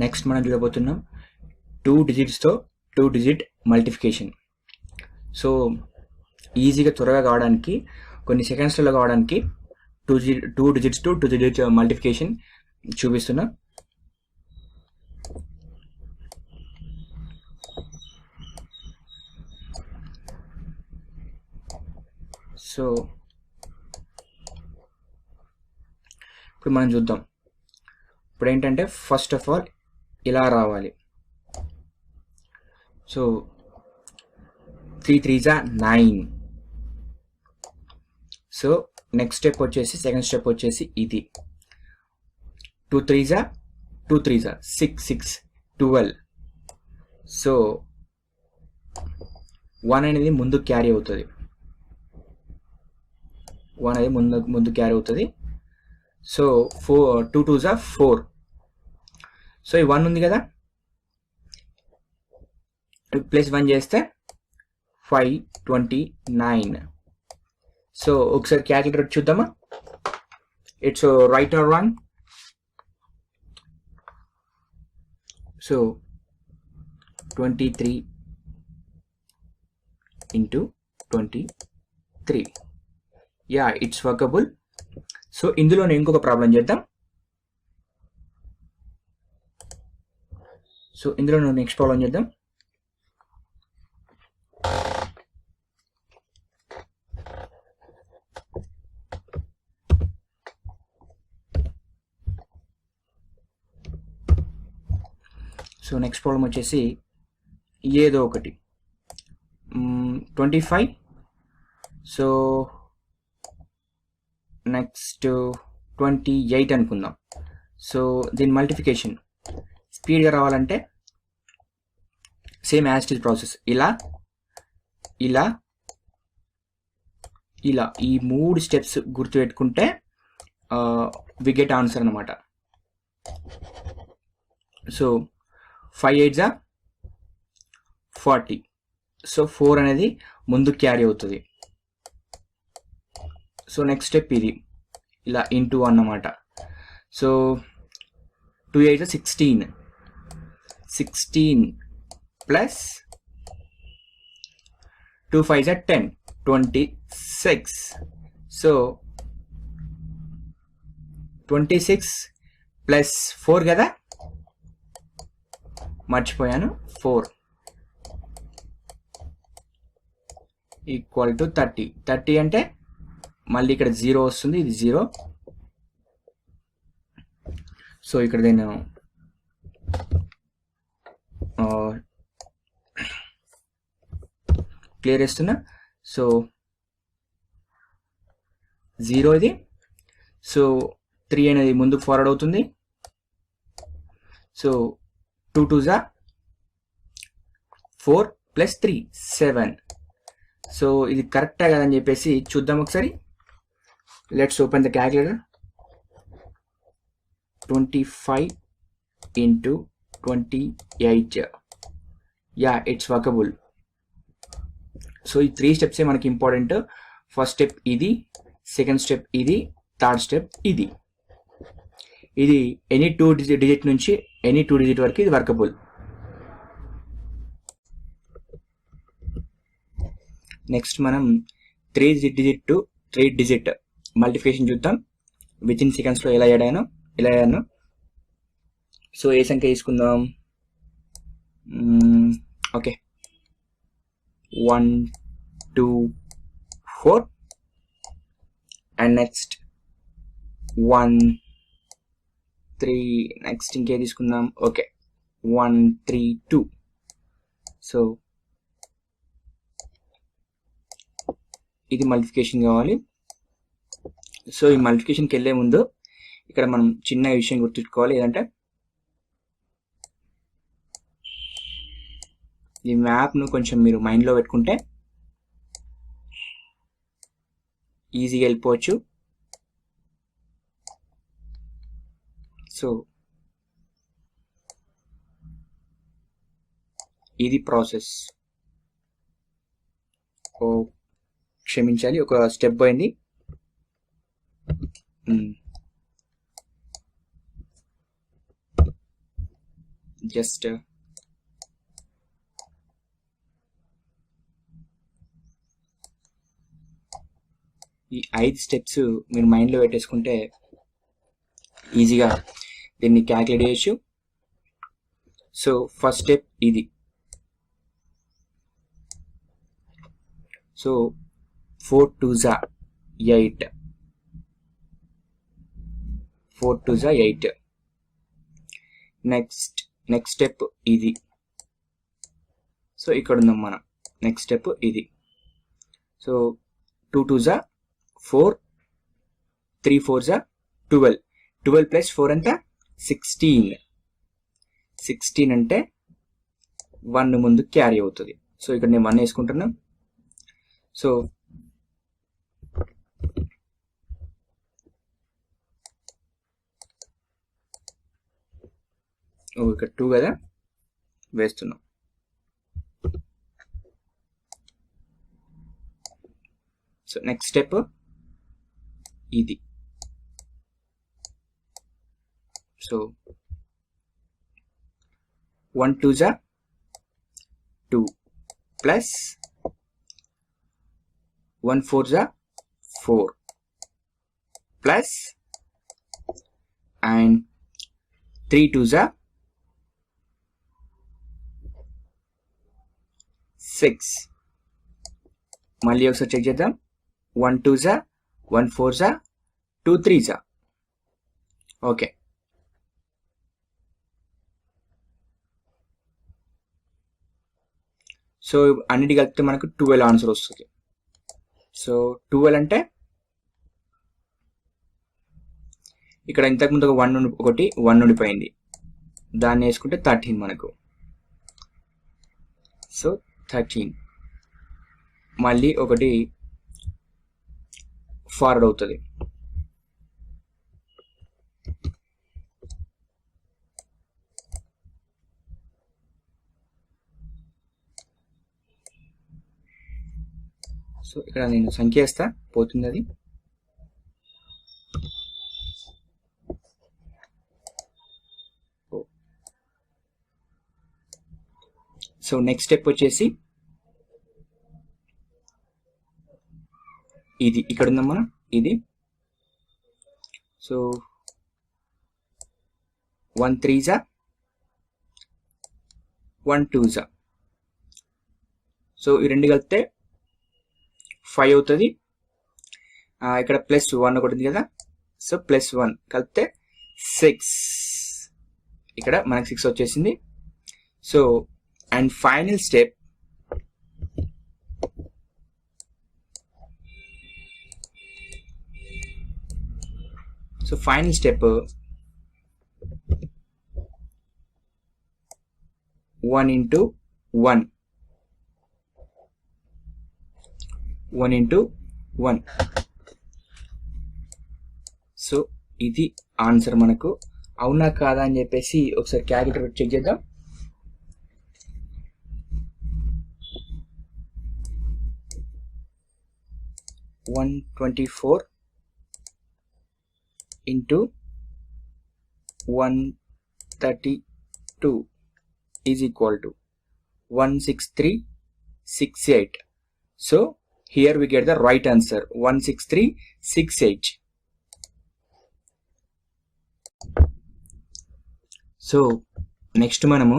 Next మనం చూడబోతున్నాం 2 డిజిట్స్తో 2 digit multiplication. So ఈజీగా త్వరగా కావడానికి, కొన్ని సెకండ్స్లో కావడానికి 2 డిజిట్స్ టు 2 డిజిట్ మల్టిఫికేషన్ చూపిస్తున్నా. సో ఇప్పుడు మనం చూద్దాం. ఇప్పుడు ఏంటంటే ఫస్ట్ ఆఫ్ ఆల్ ఇలా రావాలి. So 3 3s 9. So next step వచ్చేసి, సెకండ్ స్టెప్ వచ్చేసి ఇది 2 3s 6 6 12. సో 1 అనేది ముందు క్యారీ అవుతుంది, 1 అనేది ముందు క్యారీ అవుతుంది. So 2 2s 4. సో ఈ 1 ఉంది కదా, ప్లస్ 1 చేస్తే 5 29. సో ఒకసారి క్యాలిక్యులేటర్ చూద్దామా, it's right are wrong. So 23 into 23. Yeah, it's workable. So ఇందులోనే ఇంకొక ప్రాబ్లం చేద్దాం. సో ఇందులో నెక్స్ట్ ప్రాబ్లం చేద్దాం. సో నెక్స్ట్ ప్రాబ్లం వచ్చేసి ఏదో ఒకటి 25. సో నెక్స్ట్ 28 అనుకుందాం. సో దీని మల్టిఫికేషన్ స్పీడ్గా రావాలంటే same as it is process, ఇలా ఇలా ఇలా ఈ 3 స్టెప్స్ గుర్తుపెట్టుకుంటే వి గెట్ ఆన్సర్ అనమాట. So 5 8s 40. సో 4 అనేది ముందు క్యారీ అవుతుంది. సో నెక్స్ట్ స్టెప్ ఇది ఇలా ఇంటూ అన్నమాట. So 2 8s 16 16 plus 2 5s 10 26. So 26 plus 4 కదా, మర్చిపోయాను, 4 ఈక్వల్ టు 30. 30 అంటే మళ్ళీ ఇక్కడ 0 వస్తుంది, ఇది 0. సో ఇక్కడ నేను క్లియర్ చేస్తున్నా. సో 0 ఇది. సో 3 అనేది ముందుకు ఫార్వర్డ్ అవుతుంది. So 2 2s 4 plus 3 7. సో ఇది కరెక్టా కదని చెప్పేసి చూద్దాం ఒకసారి. Let's open the calculator. 25 into 28. Yeah, it's workable. So ఈ 3 స్టెప్సే మనకి ఇంపార్టెంట్. ఫస్ట్ స్టెప్ ఇది, సెకండ్ స్టెప్ ఇది, థర్డ్ స్టెప్ ఇది. ఇది ఎనీ 2 డిజిట్ నుంచి ఎనీ 2 డిజిట్ వరకు ఇది వర్కబుల్. నెక్స్ట్ మనం 3 డిజిట్ టు 3 డిజిట్ మల్టిఫికేషన్ చూద్దాం. విత్ ఇన్ సెకండ్స్లో ఎలా అయ్యాను. సో ఏ సంఖ్య తీసుకుందాం? Okay, 1 2 4 and next 1 3. నెక్స్ట్ ఇంకే తీసుకుందాం. ఓకే, 1 3 2. సో ఇది మల్టిఫికేషన్ కావాలి. సో ఈ మల్టిఫికేషన్కి వెళ్ళే ముందు ఇక్కడ మనం చిన్న విషయం గుర్తుంచుకోవాలి. ఏదంటే ఈ మ్యాప్ను కొంచెం మీరు మైండ్లో పెట్టుకుంటే ఈజీగా వెళ్ళిపోవచ్చు. సో ఇది ప్రాసెస్. క్షమించాలి, ఒక స్టెప్ పోయింది. జస్ట్ ఈ 5 స్టెప్స్ మీరు మైండ్లో పెట్టేసుకుంటే ఈజీగా దీన్ని క్యాల్కులేట్ చేయొచ్చు. సో ఫస్ట్ స్టెప్ ఇది. So 4 2s 8, 4 2s 8. Next step ఇది. సో ఇక్కడ ఉన్నాం మనం. నెక్స్ట్ స్టెప్ ఇది. సో 2 2s 4, 3 4s 12, 12 ప్లస్ 4 ఎంత 16. 16 అంటే 1 ముందు క్యారీ అవుతుంది. సో ఇక్కడ నేను 1 వేసుకుంటున్నా. సో ఇక్కడ 2 కదా వేస్తున్నాం. సో నెక్స్ట్ స్టెప్ ఇది. So 1 2s 2 plus 1 4s 4 plus and 3 2s 6. మళ్ళీ ఒకసారి చెక్ చేద్దాం. 1 2s 1 4s 2 3s. Okay. So అన్నిటి కలిపితే మనకు 12 ఆన్సర్ వస్తుంది. సో 12 అంటే ఇక్కడ ఇంతకుముందు ఒక 1 ఉండిపోయింది, దాన్ని వేసుకుంటే 13 మనకు. సో 13 మళ్ళీ ఒకటి ఫార్వర్డ్ అవుతుంది. సో ఇక్కడ నేను సంఖ్య వేస్తా, పోతుంది అది. సో నెక్స్ట్ స్టెప్ వచ్చేసి ఇది. ఇక్కడ ఉందాం మనం ఇది. So 1 3s 1 2s. సో ఈ రెండు కలిపితే 5 అవుతుంది. ఇక్కడ ప్లస్ 1 ఒకటి ఉంది కదా. సో ప్లస్ 1 కలిపితే 6. ఇక్కడ మనకు 6 వచ్చేసింది. So and final step final step 1 into 1, 1 into 1. So ఇది ఆన్సర్ మనకు. అవునా కాదా అని చెప్పేసి ఒకసారి క్యాలిక్యులేటర్ చెక్ చేద్దాం. (124) into 132 is equal to 16368. So here we get the right answer, 16368. So next మనము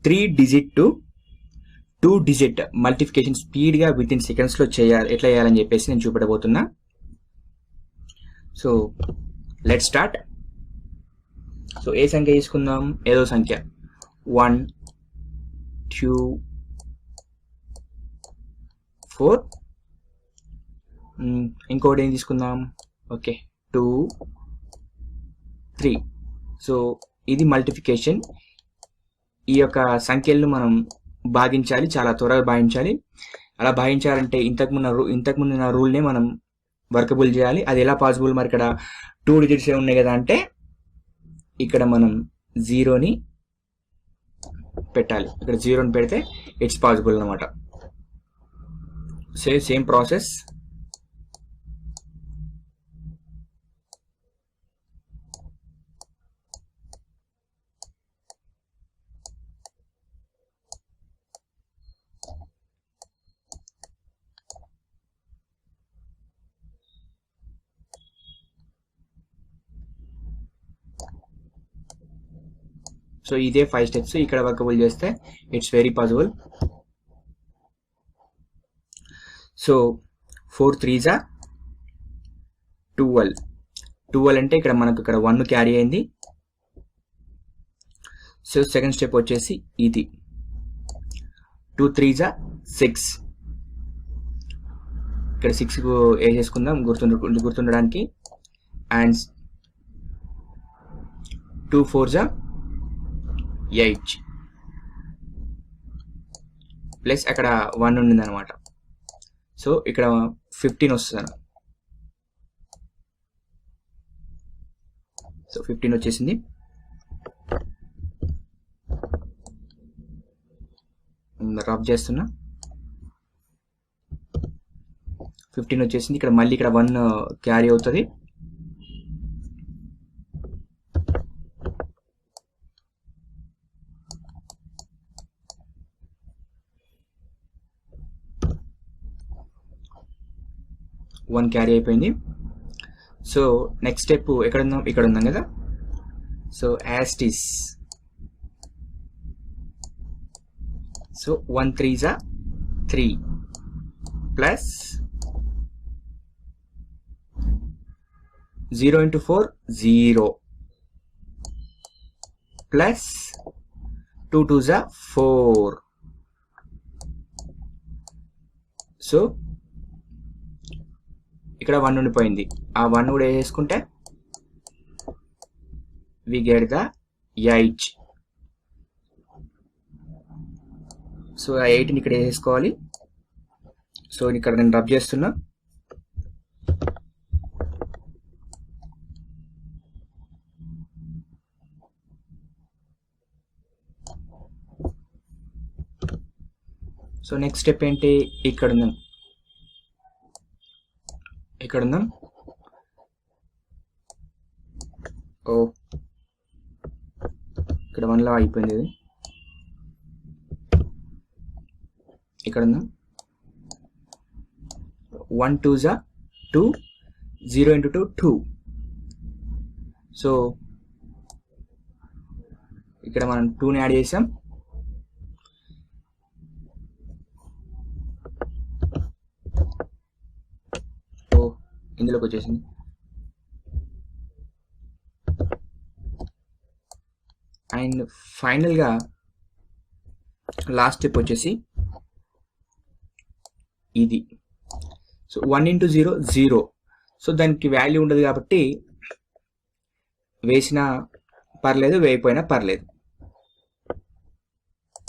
3 digit to 2 digit మల్టిఫికేషన్ స్పీడ్గా విత్ ఇన్ సెకండ్స్లో ఎట్లా చేయాలని చెప్పేసి నేను చూపెట్టబోతున్నా. So let start. సో ఏ సంఖ్య తీసుకుందాం? ఏదో సంఖ్య 1 2 4. ఇంకోటి ఏం తీసుకుందాం? ఓకే 2 3. సో ఇది మల్టిఫికేషన్. ఈ యొక్క సంఖ్యలను మనం భాగించాలి, చాలా త్వరగా భాగించాలి. అలా భాగించాలంటే ఇంతకుముందు నా రూల్నే మనం వర్కబుల్ చేయాలి. అది ఎలా పాసిబుల్? మరి ఇక్కడ 2 digits ఉన్నాయి కదా అంటే ఇక్కడ మనం 0ని పెట్టాలి. ఇక్కడ 0ని పెడితే ఇట్స్ పాసిబుల్ అనమాట. Same process. సో ఇదే 5 స్టెప్స్ ఇక్కడ వర్కబుల్ చేస్తే it's very possible. So 4 3s 12 అంటే ఇక్కడ మనకు ఇక్కడ 1 క్యారీ అయింది. సో సెకండ్ స్టెప్ వచ్చేసి ఇది 2 3s 6. ఇక్కడ 6 వేసేసుకుందాం గుర్తుండడానికి. అండ్ 2 4s 8 ప్లస్ అక్కడ 1 ఉండింది అనమాట. సో ఇక్కడ 15 వస్తుంది. సో 15 వచ్చేసింది. రబ్ చేస్తున్నా. 15 వచ్చేసింది. ఇక్కడ మళ్ళీ ఇక్కడ 1 క్యారీ అవుతుంది. వన్ క్యారీ అయిపోయింది. సో నెక్స్ట్ స్టెప్ ఎక్కడ ఉందాం, ఇక్కడ ఉందాం కదా. సో యాస్టిస్. So 1 3s 3 plus 0 into 4 0 plus 2 2s 4. So ఇక్కడ 1 ఉండిపోయింది. ఆ 1 కూడా వేసుకుంటే వి గెట్ ద 8. సో ఆ 8ని ఇక్కడ వేసుకోవాలి. సో ఇక్కడ నేను రబ్ చేస్తున్నా. సో నెక్స్ట్ స్టెప్ ఏంటి, ఇక్కడ ఉందాం. ఓ ఇక్కడ 1లో అయిపోయింది. ఇది ఇక్కడ ఉందాం. 1 2s 2 0 into 2 2. సో ఇక్కడ మనం 2ని యాడ్ చేసాం. ఇందులోకి వచ్చేసింది. అండ్ ఫైనల్గా లాస్ట్ స్టెప్ వచ్చేసి ఇది. So 1 into 0 0. సో దానికి వాల్యూ ఉండదు కాబట్టి వేసినా పర్లేదు, వేయపోయినా పర్లేదు.